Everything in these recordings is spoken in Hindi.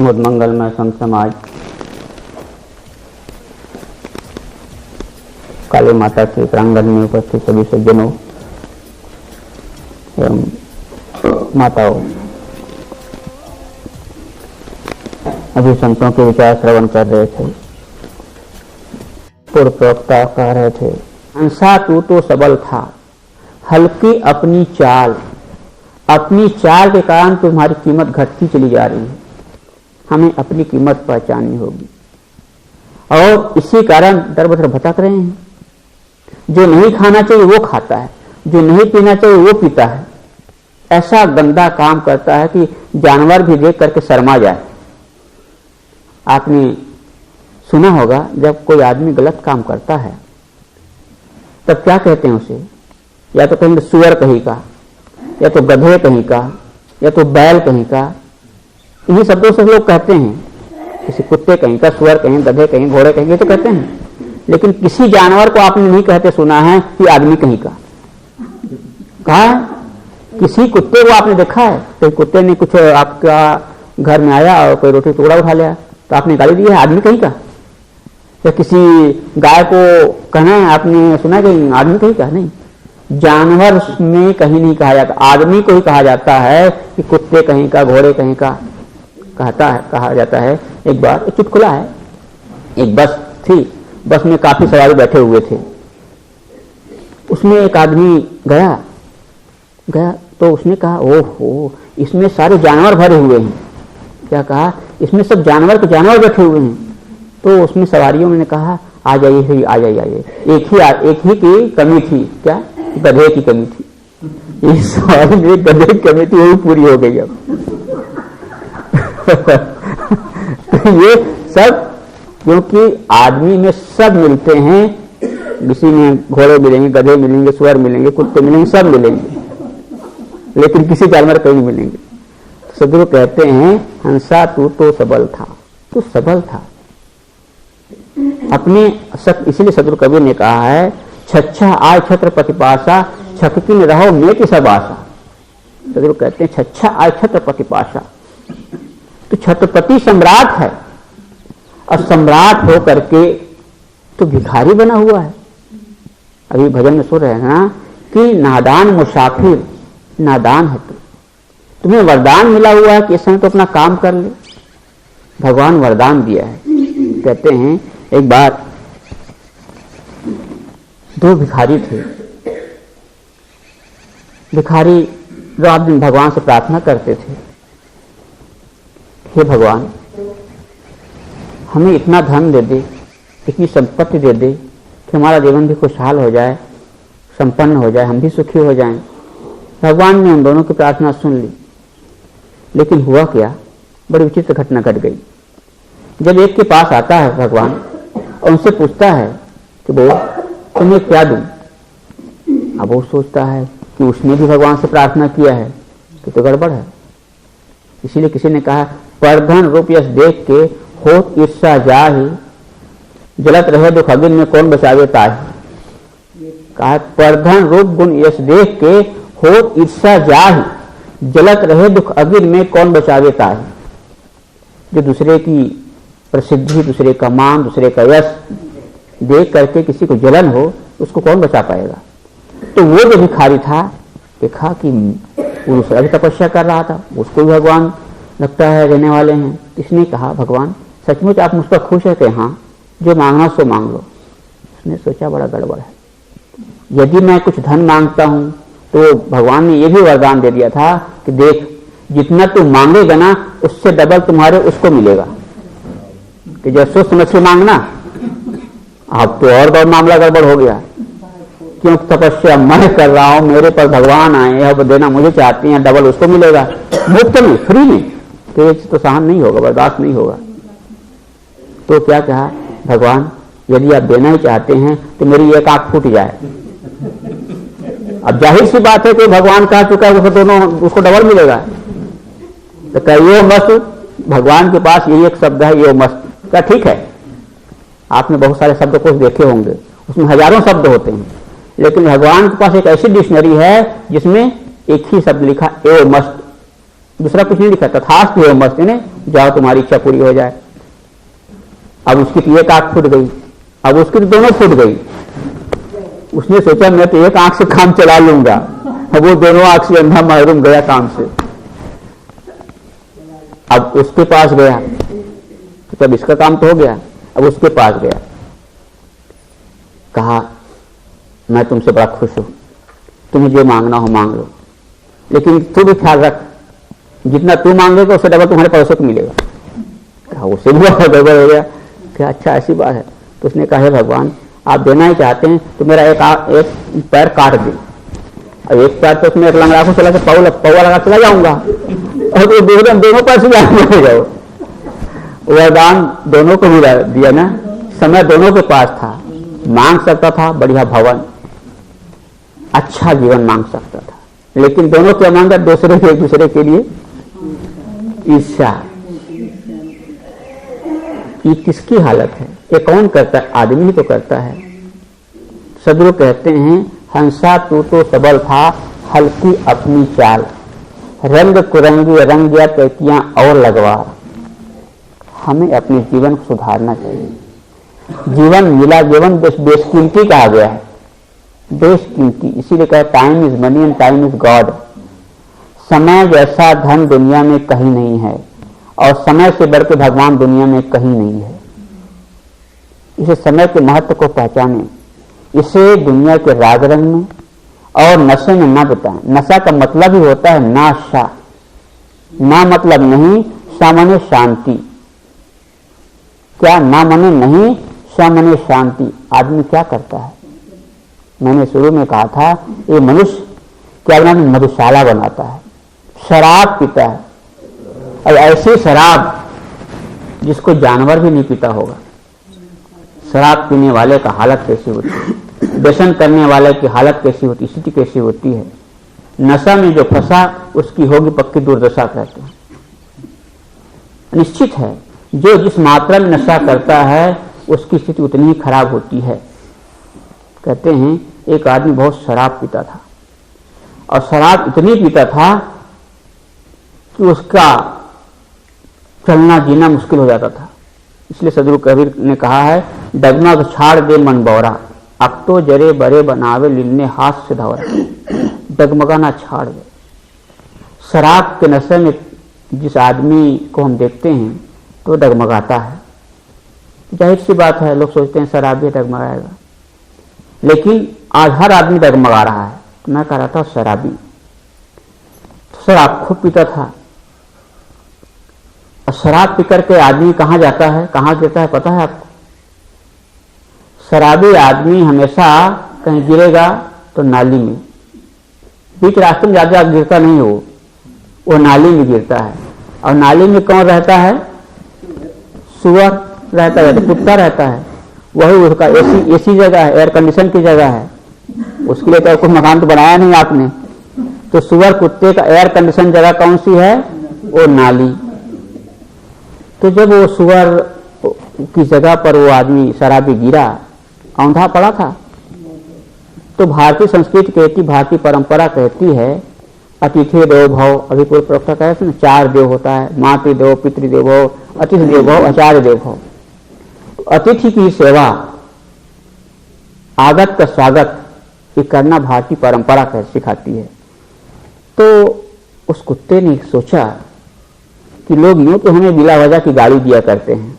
मुद मंगलमय संत समाज काली माता के प्रांगण में उपस्थित सभी सज्जनों एवं माताओं, अभी संतों के विचार श्रवण कर रहे थे। पूर्व प्रवक्ता कह रहे थे, हंसा तू तो सबल था, हल्की अपनी चाल के कारण तुम्हारी कीमत घटती चली जा रही है। हमें अपनी कीमत पहचाननी होगी और इसी कारण दर बदर भटक रहे हैं। जो नहीं खाना चाहिए वो खाता है, जो नहीं पीना चाहिए वो पीता है। ऐसा गंदा काम करता है कि जानवर भी देख करके शर्मा जाए। आपने सुना होगा जब कोई आदमी गलत काम करता है तब क्या कहते हैं उसे, या तो कहेंगे सुअर कहीं का, या तो गधे कहीं का, या तो बैल कहीं का। इन्हीं शब्दों से लोग कहते हैं, किसी कुत्ते कहीं का, सुअर कहीं, गधे कहीं, घोड़े कहीं, तो कहते हैं। लेकिन किसी जानवर को आपने नहीं कहते सुना है कि आदमी कहीं का। कहा है किसी कुत्ते को आपने देखा है, कोई कुत्ते ने कुछ आपका घर में आया और कोई रोटी टुकड़ा उठा लिया तो आपने गाली दी है आदमी कहीं का? या किसी गाय को कहना है आपने सुना कि आदमी कहीं का? नहीं, जानवर में कहीं नहीं कहा जाता, आदमी को ही कहा जाता है कि कुत्ते कहीं का, घोड़े कहीं का कहा जाता है। एक बार एक चुटकुला है, एक बस थी, बस में काफी सवारी बैठे हुए थे। उसमें एक आदमी गया तो उसने कहा, ओहो इसमें सारे जानवर भरे हुए हैं। क्या कहा? इसमें सब जानवर के जानवर बैठे हुए हैं। तो उसमें सवारियों ने कहा, आ जाइए आ जाइए। एक ही की कमी थी, क्या? गधे की कमी थी। इस सवारी में गधे की कमी थी, वही पूरी हो गई अब। तो ये सब क्योंकि आदमी में सब मिलते हैं, किसी में घोड़े मिलेंगे, गधे मिलेंगे, सुअर मिलेंगे, कुत्ते मिलेंगे, सब मिलेंगे, लेकिन किसी जानवर कहीं नहीं मिलेंगे। सदगुरु कहते हैं, हंसा तू तो सबल था, तू सबल था अपने इसलिए सदगुरु कबीर ने कहा है, छच्छा आय छत्रपति पासा, छककी न रहो मेति सब आशा। सदगुरु कहते हैं छच्छा आय छत्रपति पासा, तो छत्रपति सम्राट है और सम्राट हो करके तो भिखारी बना हुआ है। अभी भजन में सुन रहे हैं ना कि नादान मुसाफिर, नादान है तू, तुम्हें वरदान मिला हुआ है कि इस समय तो अपना काम कर ले। भगवान वरदान दिया है। कहते हैं एक बार दो भिखारी थे। भिखारी रात दिन भगवान से प्रार्थना करते थे, हे भगवान हमें इतना धन दे दे, इतनी संपत्ति दे दे कि हमारा जीवन भी खुशहाल हो जाए, संपन्न हो जाए, हम भी सुखी हो जाएं। भगवान ने उन दोनों की प्रार्थना सुन ली, लेकिन हुआ क्या, बड़ी विचित्र घटना घट गई। जब एक के पास आता है भगवान और उनसे पूछता है कि बोल तुम्हें क्या दूं, अब वो सोचता है कि उसने भी भगवान से प्रार्थना किया है कि तो गड़बड़ है। इसीलिए किसी ने कहा, परधन रूप यश देख के होत ईर्षा जाहि, जलत रहे दुख अगिन में कौन बचावे ताहि। कहा परधन रूप गुण यश देख के होत ईर्षा जाहि, जलत रहे दुख अगिन में कौन बचावे ताहि। जो दूसरे की प्रसिद्धि, दूसरे का मान, दूसरे का यश देख करके किसी को जलन हो, उसको कौन बचा पाएगा। तो वो जो भिखारी था, देखा कि पुरुष अभी तपस्या कर रहा था, उसको भी भगवान लगता है रहने वाले हैं। इसने कहा, भगवान सचमुच आप मुझ पर खुश है? कि हाँ, जो मांगना सो मांग लो। उसने सोचा बड़ा गड़बड़ है, यदि मैं कुछ धन मांगता हूं तो भगवान ने यह भी वरदान दे दिया था कि देख जितना तू मांगेगा ना उससे डबल तुम्हारे उसको मिलेगा, कि जब सोच समझ के मांगना। अब तो और मामला गड़बड़ हो गया, क्यों तपस्या मैं कर रहा हूं, मेरे पर भगवान आए अब देना मुझे चाहते हैं, डबल उसको मिलेगा, मुफ्त में, फ्री में। तो ये तो सहन नहीं होगा, बर्दाश्त नहीं होगा। तो क्या कहा, भगवान यदि आप देना ही चाहते हैं तो मेरी एक आंख फूट जाए। अब जाहिर सी बात है कि भगवान कह चुका है दोनों उसको डबल मिलेगा। तो कहिए मस्त, भगवान के पास यही एक शब्द है, ये मस्त। क्या ठीक है, आपने बहुत सारे शब्दकोश देखे होंगे, उसमें हजारों शब्द होते हैं, लेकिन भगवान के पास एक ऐसी डिक्शनरी है जिसमें एक ही शब्द लिखा, ए मस्त। दूसरा कुछ नहीं लिखा, तथास्तु एवं मस्त, जाओ तुम्हारी इच्छा पूरी हो जाए। अब उसकी तो एक आंख फूट गई, अब उसकी तो दोनों फूट गई। उसने सोचा मैं तो एक आंख से काम चला लूंगा, अब वो दोनों आंख से अंधा महरूम गया काम से। अब उसके पास गया तो तब इसका काम तो हो गया, अब उसके पास गया, कहा मैं तुमसे बड़ा खुश हूं, तुम्हें जो मांगना हो मांग लो, लेकिन तू भी ख्याल रख, जितना तू मांगेगा उससे डबल तुम्हारे पड़ोसियों को मिलेगा। कहा उसे भी गड़बड़ हो गया, क्या अच्छा ऐसी बात है। तो उसने कहा भगवान आप देना ही चाहते हैं तो मेरा एक पैर काट दे, अब एक पैर तो उसमें एक लंगड़ा को चला के पौवा लगा चला जाऊंगा, और तो दोनों पैर से जाओ। वरदान दोनों को भी दिया ना, समय दोनों के पास था, मांग सकता था बढ़िया भवन, अच्छा जीवन मांग सकता था, लेकिन दोनों क्या मांगा, दूसरे के एक दूसरे के लिए ईर्ष्या। ये किसकी हालत है? ये कौन करता है? आदमी ही तो करता है। सदगुरु कहते हैं हंसा तू तो सबल था, हल्की अपनी चाल, रंग कुरंगी रंग गया तैतियां और लगवा। हमें अपने जीवन को सुधारना चाहिए। जीवन मिला, जीवन बेशकीमती कहा गया है, बेशकीमती, इसीलिए कहा time is money and time is God. समय जैसा धन दुनिया में कहीं नहीं है, और समय से बढ़ के भगवान दुनिया में कहीं नहीं है। इसे समय के महत्व को पहचाने, इसे दुनिया के राग रंग में और नशे में न बिताएं। नशा का मतलब ही होता है नाशा, ना मतलब नहीं, सामान्य शांति। क्या ना मने नहीं, सामान्य शांति। आदमी क्या करता है? मैंने शुरू में कहा था ये मनुष्य क्या बनाता है? मधुशाला बनाता है, शराब पीता है, और ऐसी शराब जिसको जानवर भी नहीं पीता होगा। शराब पीने वाले का हालत कैसी होती है, व्यसन करने वाले की हालत कैसी होती, स्थिति कैसी होती है। नशा में जो फंसा उसकी होगी पक्की दुर्दशा, कहते हैं। निश्चित है जो जिस मात्रा में नशा करता है उसकी स्थिति उतनी ही खराब होती है। कहते हैं एक आदमी बहुत शराब पीता था, और शराब इतनी पीता था कि उसका चलना जीना मुश्किल हो जाता था। इसलिए सदगुरु कबीर ने कहा है डगमग छाड़ दे मन बौरा, अब तो जरे बरे बनावे लिन्ने हाथ से धौरा। डगमगाना छाड़ दे। शराब के नशे में जिस आदमी को हम देखते हैं तो डगमगाता है, जाहिर सी बात है, लोग सोचते हैं शराबी डगमगाएगा, लेकिन आज हर आदमी डगमगा रहा है। तो मैं कह रहा था शराबी तो शराब खूब पीता था, और शराब पी करके आदमी कहाँ जाता है, कहाँ गिरता है पता है आपको? शराबी आदमी हमेशा कहीं गिरेगा तो नाली में, बीच रास्ते में ज्यादा गिरता नहीं, वो नाली में गिरता है। और नाली में कौन रहता है? सुअर रहता है, कुत्ता रहता है, वही उसका एसी जगह है, एयर कंडीशन की जगह है। उसके लिए तो कुछ मकान तो बनाया नहीं आपने, तो सुअर कुत्ते का एयर कंडीशन जगह कौन सी है? वो नाली। तो जब वो सुअर की जगह पर वो आदमी शराबी गिरा, औंधा पड़ा था, तो भारतीय संस्कृति कहती, भारतीय परंपरा कहती है अतिथि देवो भव। अभी कोई प्रवक्ता कहते हैं 4 देव होता है, मातृदेव, पितृदेव भव, अतिथि देव भव, आचार्य देव भव। अतिथि की सेवा, आगत का स्वागत ये करना भारतीय परंपरा कह सिखाती है। तो उस कुत्ते ने सोचा कि लोग यूं तो हमें बिला वजह की गाली दिया करते हैं,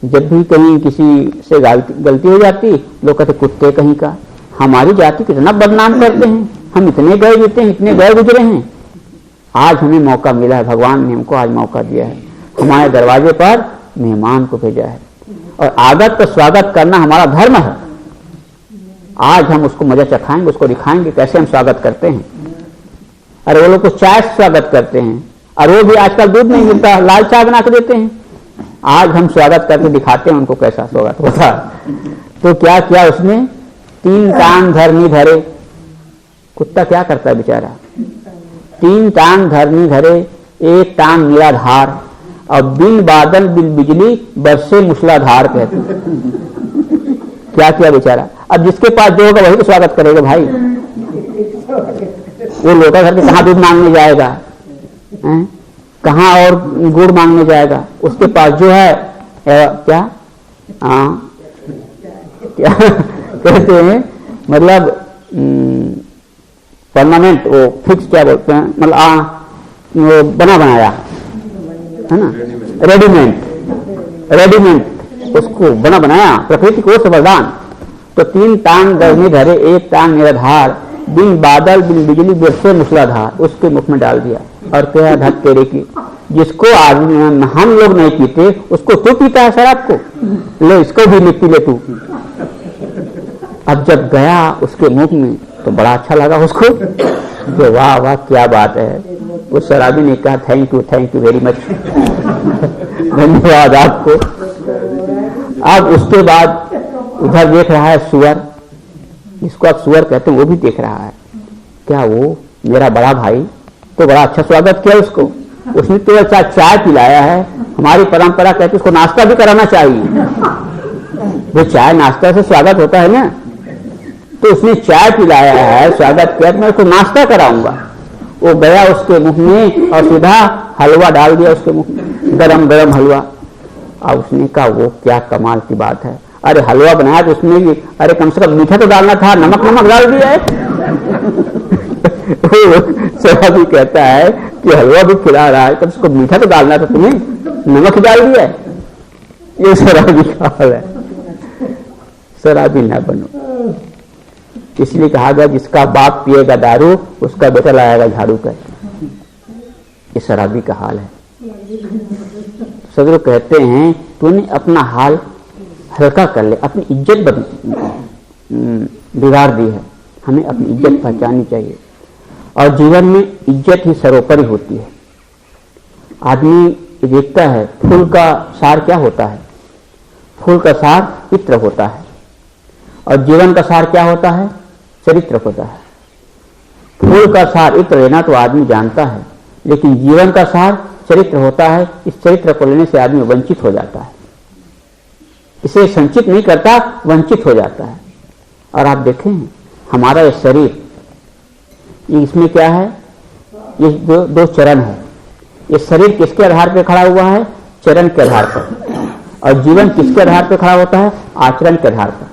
जब भी कहीं किसी से गलती हो जाती लोग कहते कुत्ते कहीं का, हमारी जाति कितना बदनाम करते हैं, हम इतने गए जीते हैं, इतने गए गुजरे हैं। आज हमें मौका मिला है, भगवान ने हमको आज मौका दिया है, हमारे दरवाजे पर मेहमान को भेजा है, और आगत का स्वागत करना हमारा धर्म है। आज हम उसको मजा चखाएंगे, उसको दिखाएंगे कैसे हम स्वागत करते हैं। अरे वो लोग तो चाय से स्वागत करते हैं, और वो भी आजकल दूध नहीं मिलता, लाल चाय बना के देते हैं। आज हम स्वागत करके दिखाते हैं उनको कैसा स्वागत होता। तो क्या किया उसने? 3 टांग धरनी धरे। कुत्ता क्या करता है बेचारा? 3 टांग धरनी धरे, 1 टांग निराधार, और बिन बादल बिन बिजली बरसे मूसलाधार कहते। क्या किया बेचारा? अब जिसके पास जो होगा वही तो स्वागत करेगा भाई। वो लोटा घर के कहाँ दूध मांगने जाएगा? कहाँ और गुड़ मांगने जाएगा? उसके पास जो है क्या क्या कहते हैं, मतलब परमानेंट, वो फिक्स क्या बोलते हैं, मतलब वो बना बनाया है ना, रेडीमेड उसको बना बनाया, प्रकृति को वरदान। तो 3 टांग गर्मी धरे, 1 टांग निराधार, बिन बादल बिन बिजली बरसे मूसलाधार, उसके मुख में डाल दिया। और क्या धक तेरे की, जिसको हम लोग नहीं पीते उसको तू पीता है शराब को, ले इसको भी पी ले तू। अब जब गया उसके मुख में तो बड़ा अच्छा लगा उसको, जो वाह वाह क्या बात है। उस शराबी ने कहा थैंक यू वेरी मच, धन्यवाद आपको। अब उसके बाद उधर देख रहा है सुअर, जिसको आप सुअर कहते हैं, वो भी देख रहा है। क्या वो मेरा बड़ा भाई, तो बड़ा अच्छा स्वागत किया उसको, उसने तो अच्छा चाय पिलाया है। हमारी परंपरा कहती है उसको नाश्ता भी कराना चाहिए, वो चाय नाश्ता से स्वागत होता है ना। तो उसने चाय पिलाया है, स्वागत किया, मैं उसको नाश्ता कराऊंगा। वो गया उसके मुख में और सीधा हलवा डाल दिया उसके मुख में, गरम गरम हलवा। अब उसने कहा वो क्या कमाल की बात है, अरे हलवा बनाया तो उसमें भी, अरे कम से कम मीठा तो डालना था, नमक डाल दिया है। शराबी कहता है कि हलवा भी खिला रहा है, तो उसको मीठा तो डालना था, तुम्हें नमक डाल दिया है। ये शराबी का हाल है। शराबी ना बनो, इसलिए कहा गया जिसका बाप पिएगा दारू उसका बेटा लाएगा झाड़ू कर। ये शराबी का हाल है। सदगुरु कहते हैं तूने अपना हाल हल्का कर ले, अपनी इज्जत बिगाड़ दी है। हमें अपनी इज्जत पहचाननी चाहिए, और जीवन में इज्जत ही सर्वोपरि होती है। आदमी देखता है फूल का सार क्या होता है, फूल का सार इत्र होता है, और जीवन का सार क्या होता है, चरित्र होता है। फूल का सार इत्र लेना तो आदमी जानता है, लेकिन जीवन का सार चरित्र होता है। इस चरित्र को लेने से आदमी वंचित हो जाता है, इसे संचित नहीं करता, वंचित हो जाता है। और आप देखें हमारा ये शरीर, इसमें क्या है, ये दो चरण है। ये शरीर किसके आधार पर खड़ा हुआ है, चरण के आधार पर, और जीवन किसके आधार पर खड़ा होता है, आचरण के आधार पर।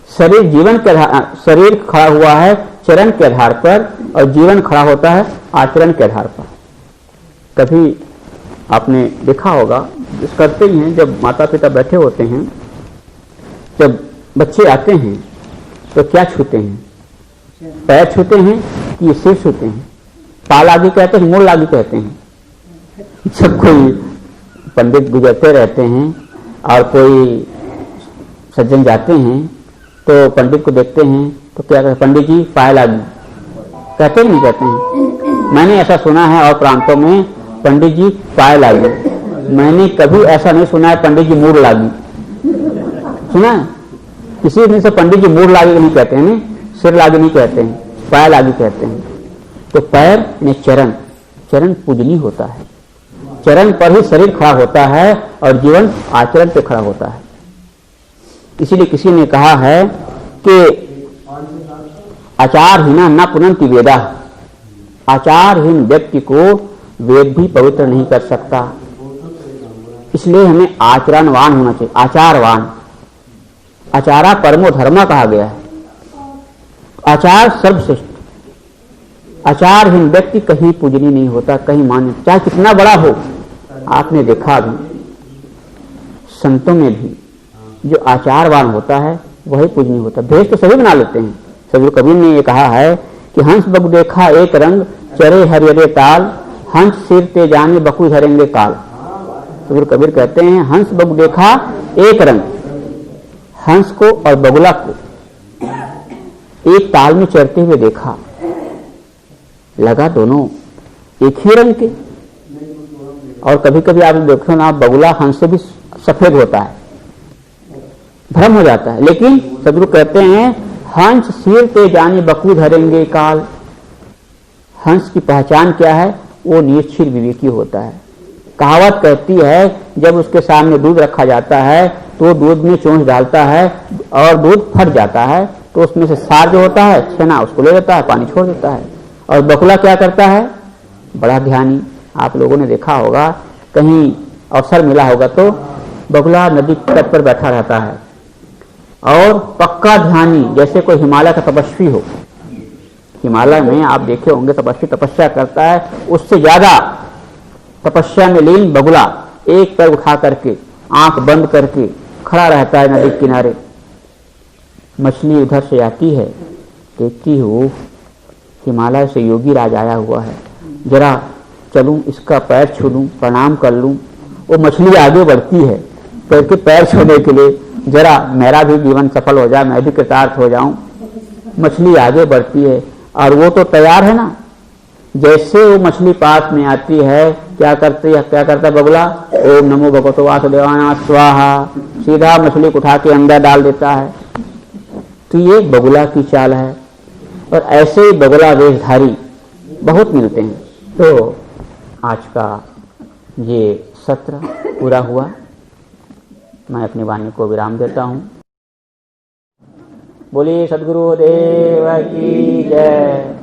शरीर जीवन के शरीर खड़ा हुआ है चरण के आधार पर, और जीवन खड़ा होता है आचरण के आधार पर। कभी आपने देखा होगा, इस करते ही हैं, जब माता पिता बैठे होते हैं, जब बच्चे आते हैं तो क्या छूते हैं, पैर छूते हैं कि सिर छूते हैं, पाल आदि कहते हैं, मूल आदि कहते हैं। जब कोई पंडित गुजरते रहते हैं और कोई सज्जन जाते हैं तो पंडित को देखते हैं तो क्या कहते हैं, पंडित जी पायल आदि कहते नहीं कहते हैं। मैंने ऐसा सुना है और प्रांतों में पंडित जी पायल आदि, मैंने कभी ऐसा नहीं सुना है पंडित जी मूड लागी। सुना है किसी दिन से पंडित जी मूड लागी नहीं कहते हैं, सिर लागी नहीं कहते हैं, पायल आदि कहते हैं। तो पैर यानी चरण, चरण पूजनीय होता है, चरण पर ही शरीर खड़ा होता है और जीवन आचरण पे खड़ा होता है। इसीलिए किसी ने कहा है कि आचारहीना न पुनन्ति वेदा, आचारहीन व्यक्ति को वेद भी पवित्र नहीं कर सकता। इसलिए हमें आचरणवान होना चाहिए, आचारवान। आचारा परमो धर्म कहा गया है, आचार सर्वश्रेष्ठ। आचारहीन व्यक्ति कहीं पूजनीय नहीं होता, कहीं मान्य, चाहे कितना बड़ा हो। आपने देखा भी संतों में भी जो आचारवान होता है वही पूजनीय होता है। भेष तो सभी बना लेते हैं। सदगुरु कबीर ने ये कहा है कि हंस बग देखा एक रंग, चरे हरियरे ताल, हंस सिर ते जाने बकु धरेंगे काल। सदगुरु कबीर कहते हैं हंस बग देखा एक रंग, हंस को और बगुला को एक ताल में चरते हुए देखा, लगा दोनों एक ही रंग के। और कभी कभी आप देखो ना, बगुला हंस से भी सफेद होता है, भ्रम हो जाता है। लेकिन सदगुरु कहते हैं हंस सिर ते जाने बकु धरेंगे काल। हंस की पहचान क्या है, वो निश्चित विवेकी होता है। कहावत कहती है जब उसके सामने दूध रखा जाता है तो दूध में चोंच डालता है और दूध फट जाता है, तो उसमें से सार जो होता है छेना उसको ले लेता है, पानी छोड़ देता है। और बकुला क्या करता है, बड़ा ध्यानी, आप लोगों ने देखा होगा, कहीं अवसर मिला होगा तो बगुला नदी तट पर बैठा रहता है और पक्का ध्यानी, जैसे कोई हिमालय का तपस्वी हो। हिमालय में आप देखे होंगे तपस्वी तपस्या करता है, उससे ज्यादा तपस्या में लीन बगुला एक पैर उठा करके आंख बंद करके खड़ा रहता है नदी किनारे। मछली उधर से आती है, देखती हो हिमालय से योगी राज आया हुआ है, जरा चलूं इसका पैर छू लूं, प्रणाम कर लूं। वो मछली आगे बढ़ती है करके पैर छूने के लिए, जरा मेरा भी जीवन सफल हो जाए, मैं भी कृतार्थ हो जाऊं। मछली आगे बढ़ती है और वो तो तैयार है ना। जैसे वो मछली पास में आती है, क्या करता है बगुला? ओम नमो भगवतो वासुदेवाय स्वाहा, सीधा मछली को उठा के अंदर डाल देता है। तो ये बगुला की चाल है। और ऐसे ही बगुला वेशधारी बहुत मिलते हैं। तो आज का ये सत्र पूरा हुआ, मैं अपनी वाणी को विराम देता हूँ। बोलिए सद्गुरुदेव की जय।